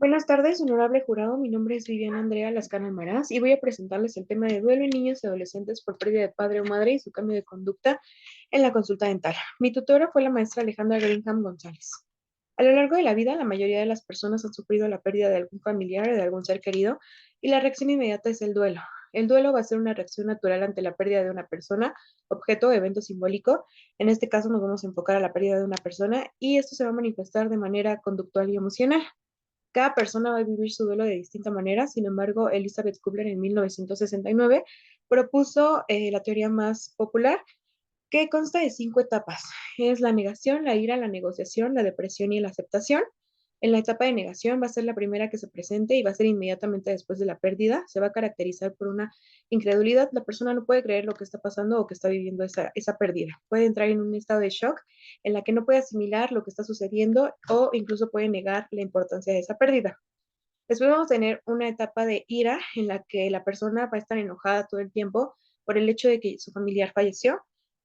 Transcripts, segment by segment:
Buenas tardes, honorable jurado. Mi nombre es Viviana Andrea Lascano Almaraz y voy a presentarles el tema de duelo en niños y adolescentes por pérdida de padre o madre y su cambio de conducta en la consulta dental. Mi tutora fue la maestra Alejandra Greenham González. A lo largo de la vida, la mayoría de las personas han sufrido la pérdida de algún familiar o de algún ser querido y la reacción inmediata es el duelo. El duelo va a ser una reacción natural ante la pérdida de una persona, objeto o evento simbólico. En este caso nos vamos a enfocar a la pérdida de una persona y esto se va a manifestar de manera conductual y emocional. Cada persona va a vivir su duelo de distinta manera. Sin embargo, Elizabeth Kubler en 1969 propuso la teoría más popular, que consta de 5 etapas. Es la negación, la ira, la negociación, la depresión y la aceptación. En la etapa de negación va a ser la primera que se presente y va a ser inmediatamente después de la pérdida. Se va a caracterizar por una incredulidad. La persona no puede creer lo que está pasando o que está viviendo esa pérdida. Puede entrar en un estado de shock en la que no puede asimilar lo que está sucediendo o incluso puede negar la importancia de esa pérdida. Después vamos a tener una etapa de ira en la que la persona va a estar enojada todo el tiempo por el hecho de que su familiar falleció.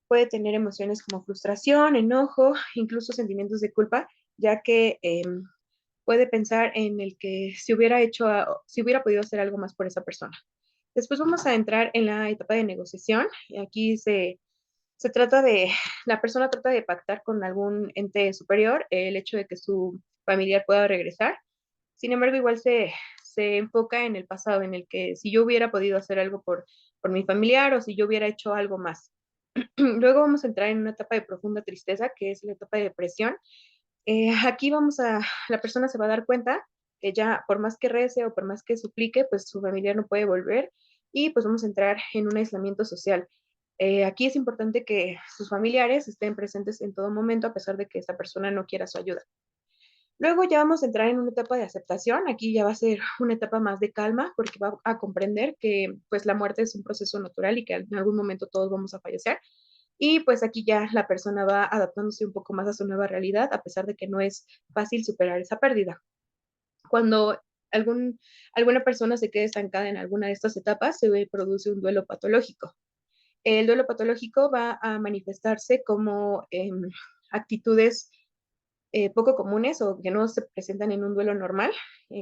Puede tener emociones como frustración, enojo, incluso sentimientos de culpa, ya que puede pensar en el que si hubiera podido hacer algo más por esa persona. Después vamos a entrar en la etapa de negociación. Y aquí se trata de, la persona trata de pactar con algún ente superior el hecho de que su familiar pueda regresar. Sin embargo, igual se enfoca en el pasado, en el que si yo hubiera podido hacer algo por mi familiar o si yo hubiera hecho algo más. Luego vamos a entrar en una etapa de profunda tristeza, que es la etapa de depresión. Aquí la persona se va a dar cuenta que ya por más que rece o por más que suplique, pues su familiar no puede volver y pues vamos a entrar en un aislamiento social. Aquí es importante que sus familiares estén presentes en todo momento a pesar de que esta persona no quiera su ayuda. Luego ya vamos a entrar en una etapa de aceptación. Aquí ya va a ser una etapa más de calma porque va a comprender que pues la muerte es un proceso natural y que en algún momento todos vamos a fallecer. Y pues aquí ya la persona va adaptándose un poco más a su nueva realidad a pesar de que no es fácil superar esa pérdida. Cuando algún, alguna persona se quede estancada en alguna de estas etapas, se produce un duelo patológico. El duelo patológico va a manifestarse como actitudes poco comunes o que no se presentan en un duelo normal,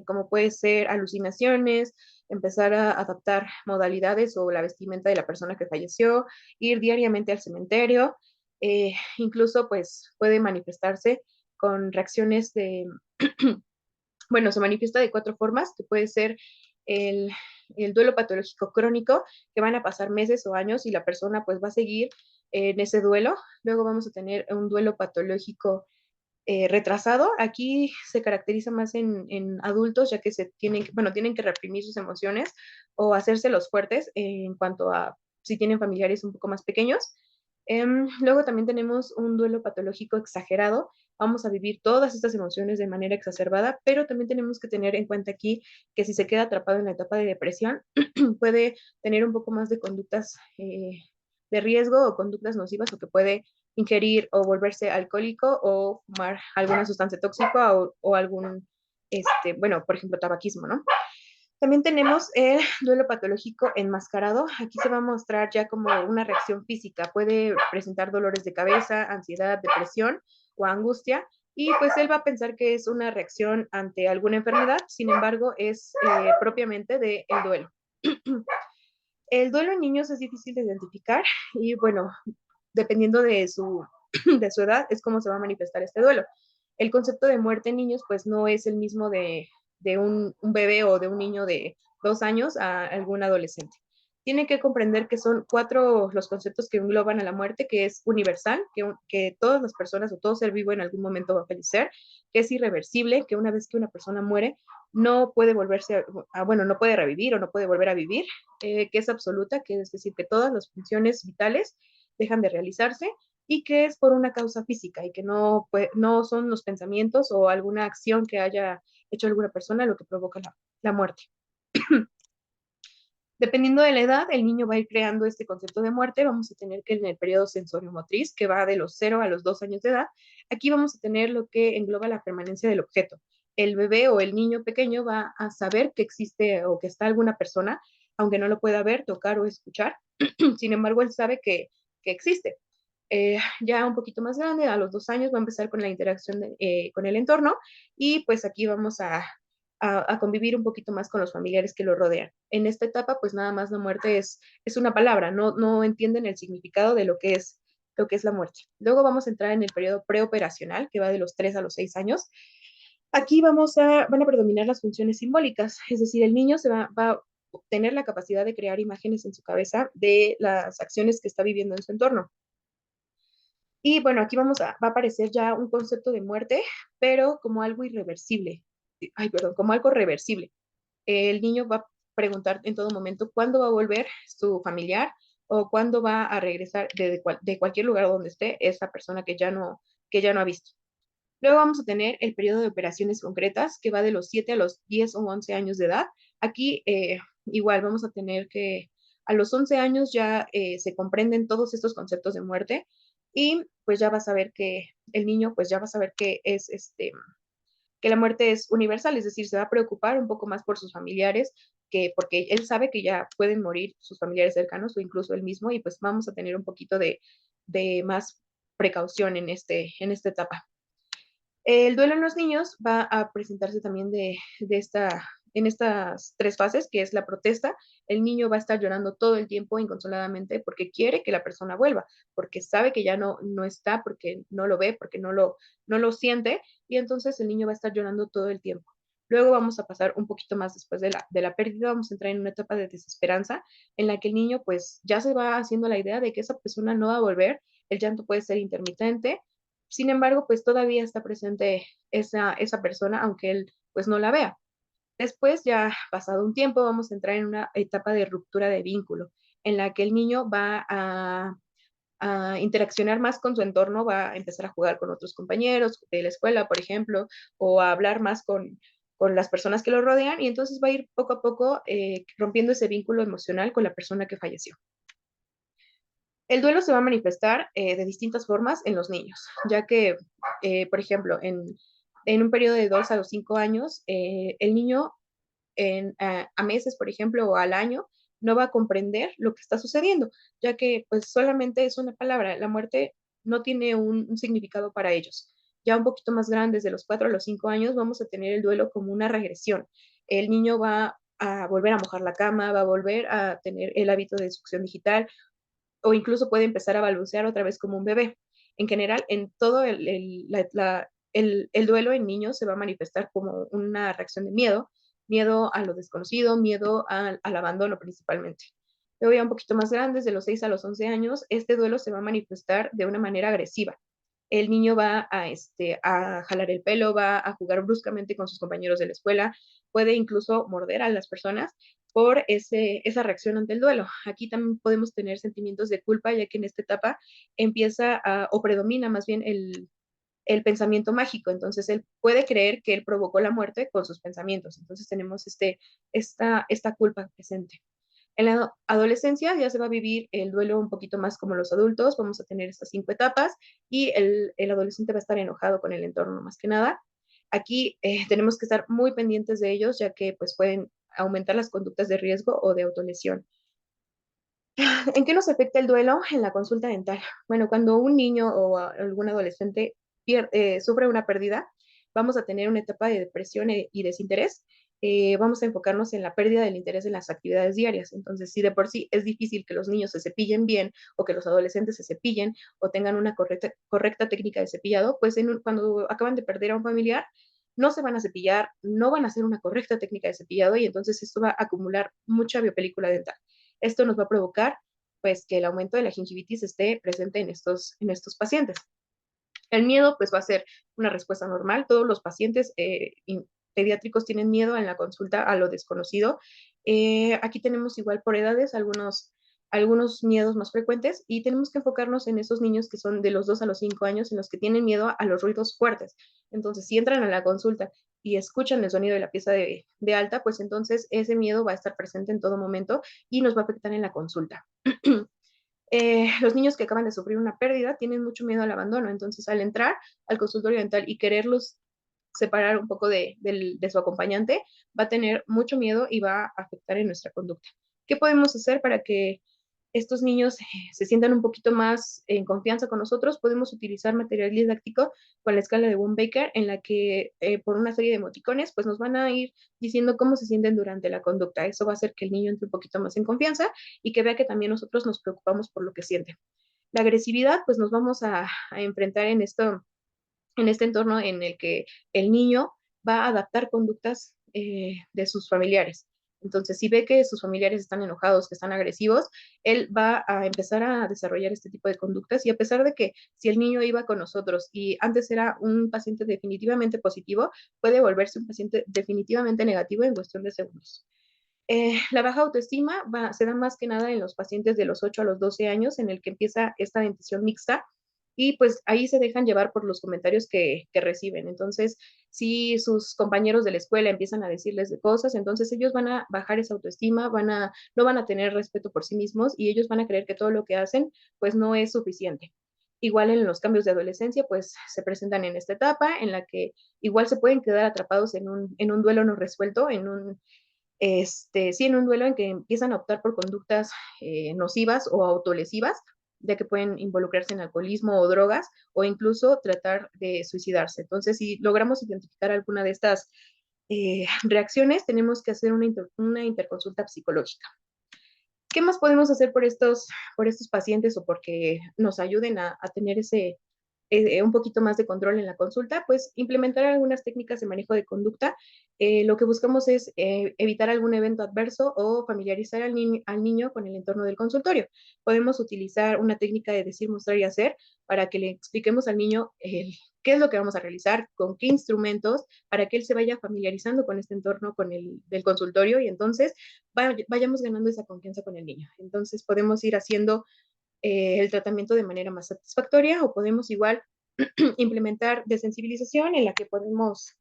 como puede ser alucinaciones, empezar a adaptar modalidades o la vestimenta de la persona que falleció, ir diariamente al cementerio, incluso pues puede manifestarse con reacciones bueno, se manifiesta de 4 formas, que puede ser el, el duelo patológico crónico, que van a pasar meses o años y la persona pues va a seguir en ese duelo. Luego vamos a tener un duelo patológico retrasado. Aquí se caracteriza más en adultos, ya que bueno, tienen que reprimir sus emociones o hacerse los fuertes en cuanto a si tienen familiares un poco más pequeños. Luego también tenemos un duelo patológico exagerado. Vamos a vivir todas estas emociones de manera exacerbada, pero también tenemos que tener en cuenta aquí que si se queda atrapado en la etapa de depresión, puede tener un poco más de conductas de riesgo o conductas nocivas o que puede ingerir o volverse alcohólico o fumar alguna sustancia tóxica o algún, bueno, por ejemplo, tabaquismo, ¿no? También tenemos el duelo patológico enmascarado. Aquí se va a mostrar ya como una reacción física. Puede presentar dolores de cabeza, ansiedad, depresión o angustia. Y pues él va a pensar que es una reacción ante alguna enfermedad, sin embargo, es propiamente del duelo. El duelo en niños es difícil de identificar y bueno, dependiendo de su edad, es como se va a manifestar este duelo. El concepto de muerte en niños, pues no es el mismo de un bebé o de un niño de 2 años a algún adolescente. Tiene que comprender que son 4 los conceptos que engloban a la muerte, que es universal, que todas las personas o todo ser vivo en algún momento va a fallecer, que es irreversible, que una vez que una persona muere, no puede bueno, no puede revivir o no puede volver a vivir, que es absoluta, que es decir, que todas las funciones vitales dejan de realizarse y que es por una causa física y que no son los pensamientos o alguna acción que haya hecho alguna persona lo que provoca la muerte. Dependiendo de la edad, el niño va a ir creando este concepto de muerte. Vamos a tener que en el periodo sensorio-motriz, que va de los 0 a los 2 años de edad, aquí vamos a tener lo que engloba la permanencia del objeto. El bebé o el niño pequeño va a saber que existe o que está alguna persona, aunque no lo pueda ver, tocar o escuchar. Sin embargo, él sabe que existe. Ya un poquito más grande, a los 2 años, va a empezar con la interacción con el entorno y pues aquí vamos a convivir un poquito más con los familiares que lo rodean. En esta etapa, pues nada más la muerte es una palabra, no entienden el significado de lo que es la muerte. Luego vamos a entrar en el periodo preoperacional, que va de los 3 a los 6 años. Aquí van a predominar las funciones simbólicas, es decir, el niño va a tener la capacidad de crear imágenes en su cabeza de las acciones que está viviendo en su entorno. Y bueno, aquí va a aparecer ya un concepto de muerte, pero como algo irreversible. Ay, perdón, como algo reversible. El niño va a preguntar en todo momento cuándo va a volver su familiar o cuándo va a regresar de cualquier lugar donde esté esa persona que ya no ha visto. Luego vamos a tener el periodo de operaciones concretas, que va de los 7 a los 10 o 11 años de edad. Aquí igual vamos a tener que a los 11 años ya se comprenden todos estos conceptos de muerte y pues ya va a saber que el niño pues ya va a saber que es que la muerte es universal, es decir, se va a preocupar un poco más por sus familiares, porque él sabe que ya pueden morir sus familiares cercanos o incluso él mismo y pues vamos a tener un poquito de más precaución en esta etapa. El duelo en los niños va a presentarse también en estas tres fases, que es la protesta. El niño va a estar llorando todo el tiempo inconsoladamente porque quiere que la persona vuelva, porque sabe que ya no está, porque no lo ve, porque no lo siente, y entonces el niño va a estar llorando todo el tiempo. Luego vamos a pasar un poquito más después de la pérdida, vamos a entrar en una etapa de desesperanza en la que el niño pues ya se va haciendo la idea de que esa persona no va a volver, el llanto puede ser intermitente, sin embargo, pues todavía está presente esa persona, aunque él pues no la vea. Después, ya pasado un tiempo, vamos a entrar en una etapa de ruptura de vínculo, en la que el niño va a interaccionar más con su entorno, va a empezar a jugar con otros compañeros de la escuela, por ejemplo, o a hablar más con las personas que lo rodean, y entonces va a ir poco a poco rompiendo ese vínculo emocional con la persona que falleció. El duelo se va a manifestar de distintas formas en los niños, ya que, por ejemplo, en un periodo de 2 a los 5 años, el niño a meses, por ejemplo, o al año, no va a comprender lo que está sucediendo, ya que pues solamente es una palabra, la muerte no tiene un significado para ellos. Ya un poquito más grandes, de los 4 a los 5 años, vamos a tener el duelo como una regresión. El niño va a volver a mojar la cama, va a volver a tener el hábito de succión digital, o incluso puede empezar a balbucear otra vez como un bebé. En general, en todo el duelo en niños se va a manifestar como una reacción de miedo, miedo a lo desconocido, miedo al abandono principalmente. Luego ya un poquito más grandes, de los 6 a los 11 años, este duelo se va a manifestar de una manera agresiva. El niño va a jalar el pelo, va a jugar bruscamente con sus compañeros de la escuela, puede incluso morder a las personas por esa reacción ante el duelo. Aquí también podemos tener sentimientos de culpa, ya que en esta etapa o predomina más bien el pensamiento mágico. Entonces, él puede creer que él provocó la muerte con sus pensamientos. Entonces, tenemos esta culpa presente. En la adolescencia ya se va a vivir el duelo un poquito más como los adultos, vamos a tener estas 5 etapas y el adolescente va a estar enojado con el entorno más que nada. Aquí tenemos que estar muy pendientes de ellos, ya que pues pueden aumentar las conductas de riesgo o de autolesión. ¿En qué nos afecta el duelo? En la consulta dental. Bueno, cuando un niño o algún adolescente sufre una pérdida, vamos a tener una etapa de depresión y desinterés. Vamos a enfocarnos en la pérdida del interés en las actividades diarias. Entonces, si de por sí es difícil que los niños se cepillen bien o que los adolescentes se cepillen o tengan una correcta técnica de cepillado, pues cuando acaban de perder a un familiar, no se van a cepillar, no van a hacer una correcta técnica de cepillado y entonces esto va a acumular mucha biopelícula dental. Esto nos va a provocar pues que el aumento de la gingivitis esté presente en estos pacientes. El miedo pues va a ser una respuesta normal. Todos los pacientes pediátricos tienen miedo en la consulta a lo desconocido. Aquí tenemos igual por edades algunos miedos más frecuentes y tenemos que enfocarnos en esos niños que son de los 2 a los 5 años en los que tienen miedo a los ruidos fuertes. Entonces, si entran a la consulta y escuchan el sonido de la pieza de alta, pues entonces ese miedo va a estar presente en todo momento y nos va a afectar en la consulta. Los niños que acaban de sufrir una pérdida tienen mucho miedo al abandono, entonces al entrar al consultorio dental y quererlos separar un poco de su acompañante, va a tener mucho miedo y va a afectar en nuestra conducta. ¿Qué podemos hacer para que estos niños se sientan un poquito más en confianza con nosotros, podemos utilizar material didáctico con la escala de Wong-Baker, en la que por una serie de emoticones, pues nos van a ir diciendo cómo se sienten durante la conducta. Eso va a hacer que el niño entre un poquito más en confianza y que vea que también nosotros nos preocupamos por lo que siente. La agresividad, pues nos vamos a enfrentar en este entorno en el que el niño va a adaptar conductas de sus familiares. Entonces, si ve que sus familiares están enojados, que están agresivos, él va a empezar a desarrollar este tipo de conductas y a pesar de que si el niño iba con nosotros y antes era un paciente definitivamente positivo, puede volverse un paciente definitivamente negativo en cuestión de segundos. La baja autoestima se da más que nada en los pacientes de los 8 a los 12 años, en el que empieza esta dentición mixta, y pues ahí se dejan llevar por los comentarios que reciben. Entonces, si sus compañeros de la escuela empiezan a decirles de cosas, entonces ellos van a bajar esa autoestima, no van a tener respeto por sí mismos y ellos van a creer que todo lo que hacen pues no es suficiente. Igual en los cambios de adolescencia, pues se presentan en esta etapa en la que igual se pueden quedar atrapados en un duelo no resuelto, sí, en un duelo en que empiezan a optar por conductas nocivas o autolesivas, ya que pueden involucrarse en alcoholismo o drogas, o incluso tratar de suicidarse. Entonces, si logramos identificar alguna de estas reacciones, tenemos que hacer una interconsulta psicológica. ¿Qué más podemos hacer por estos pacientes o porque nos ayuden a tener un poquito más de control en la consulta? Pues implementar algunas técnicas de manejo de conducta. Lo que buscamos es evitar algún evento adverso o familiarizar al niño con el entorno del consultorio. Podemos utilizar una técnica de decir, mostrar y hacer para que le expliquemos al niño qué es lo que vamos a realizar, con qué instrumentos, para que él se vaya familiarizando con este entorno con el del consultorio y entonces vayamos ganando esa confianza con el niño. Entonces podemos ir haciendo el tratamiento de manera más satisfactoria o podemos igual implementar desensibilización en la que podemos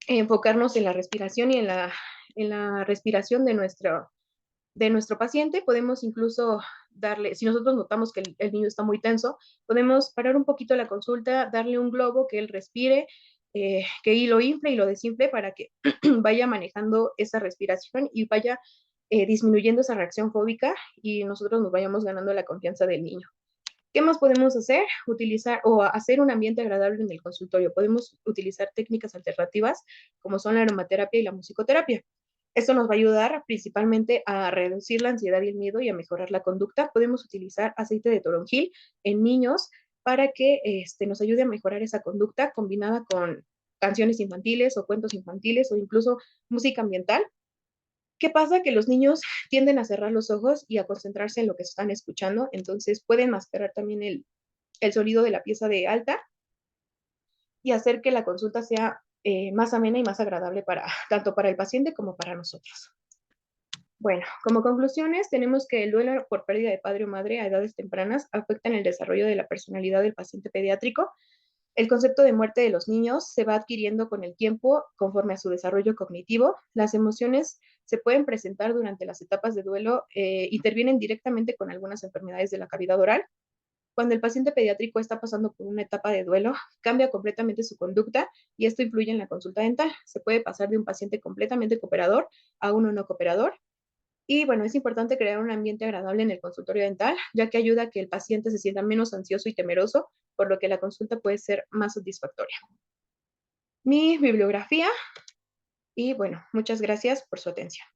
enfocarnos en la respiración y en la respiración de nuestro paciente. Podemos incluso darle, si nosotros notamos que el niño está muy tenso, podemos parar un poquito la consulta, darle un globo que él respire, que lo infle y lo desinfle para que vaya manejando esa respiración y vaya disminuyendo esa reacción fóbica y nosotros nos vayamos ganando la confianza del niño. ¿Qué más podemos hacer? Utilizar o hacer un ambiente agradable en el consultorio. Podemos utilizar técnicas alternativas como son la aromaterapia y la musicoterapia. Esto nos va a ayudar principalmente a reducir la ansiedad y el miedo y a mejorar la conducta. Podemos utilizar aceite de toronjil en niños para que nos ayude a mejorar esa conducta combinada con canciones infantiles o cuentos infantiles o incluso música ambiental. ¿Qué pasa? Que los niños tienden a cerrar los ojos y a concentrarse en lo que están escuchando, entonces pueden mascarar también el sonido de la pieza de alta y hacer que la consulta sea más amena y más agradable tanto para el paciente como para nosotros. Bueno, como conclusiones, tenemos que el duelo por pérdida de padre o madre a edades tempranas afecta en el desarrollo de la personalidad del paciente pediátrico. El concepto de muerte de los niños se va adquiriendo con el tiempo conforme a su desarrollo cognitivo. Las emociones se pueden presentar durante las etapas de duelo, intervienen directamente con algunas enfermedades de la cavidad oral. Cuando el paciente pediátrico está pasando por una etapa de duelo, cambia completamente su conducta y esto influye en la consulta dental. Se puede pasar de un paciente completamente cooperador a uno no cooperador. Y bueno, es importante crear un ambiente agradable en el consultorio dental, ya que ayuda a que el paciente se sienta menos ansioso y temeroso, por lo que la consulta puede ser más satisfactoria. Mi bibliografía y bueno, muchas gracias por su atención.